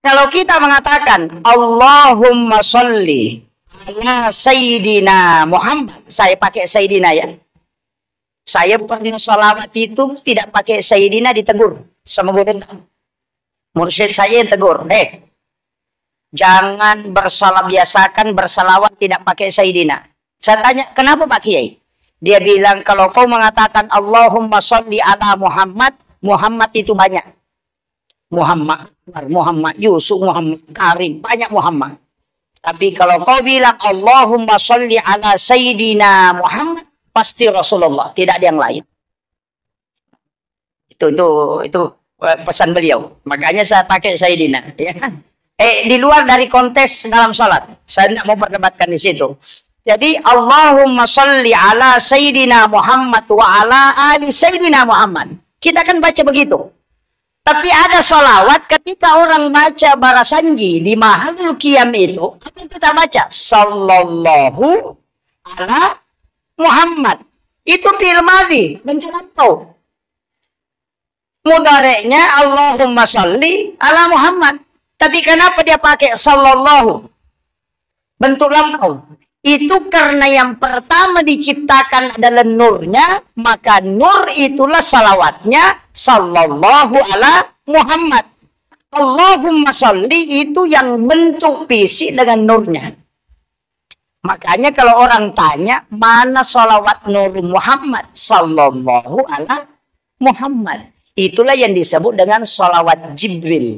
Kalau kita mengatakan Allahumma sholli ala Sayyidina Muhammad, saya pakai Sayyidina ya. Saya pernah sholawat itu tidak pakai Sayyidina, ditegur sama guru. Mursyid saya yang tegur, jangan biasakan bersalawat tidak pakai Sayyidina. Saya tanya, kenapa Pak Kiai? Dia bilang, kalau kau mengatakan Allahumma sholli ala Muhammad, Muhammad itu banyak. Muhammad Yusuf, Muhammad Karim, banyak Muhammad. Tapi kalau kau bilang Allahumma sholli ala Sayyidina Muhammad, pasti Rasulullah, tidak ada yang lain. Itu pesan beliau. Makanya saya pakai Sayyidina. Ya. Di luar dari konteks dalam sholat, saya tidak mau perdebatkan di situ. Jadi Allahumma sholli ala Sayyidina Muhammad wa ala ali Sayyidina Muhammad. Kita kan baca begitu. Tapi ada sholawat ketika orang baca barasanji di mahalul qiyam itu, apa kita baca? Sallallahu ala Muhammad. Itu fi'il madhi, bentuk lampau. Mudhari'nya Allahumma sholli ala Muhammad. Tapi kenapa dia pakai sallallahu? Bentuk lampau. Itu karena yang pertama diciptakan adalah nurnya, maka nur itulah salawatnya sallallahu ala Muhammad. Allahumma sholli itu yang bentuk fisik dengan nurnya. Makanya kalau orang tanya, mana salawat nur Muhammad? Sallallahu ala Muhammad. Itulah yang disebut dengan salawat Jibril.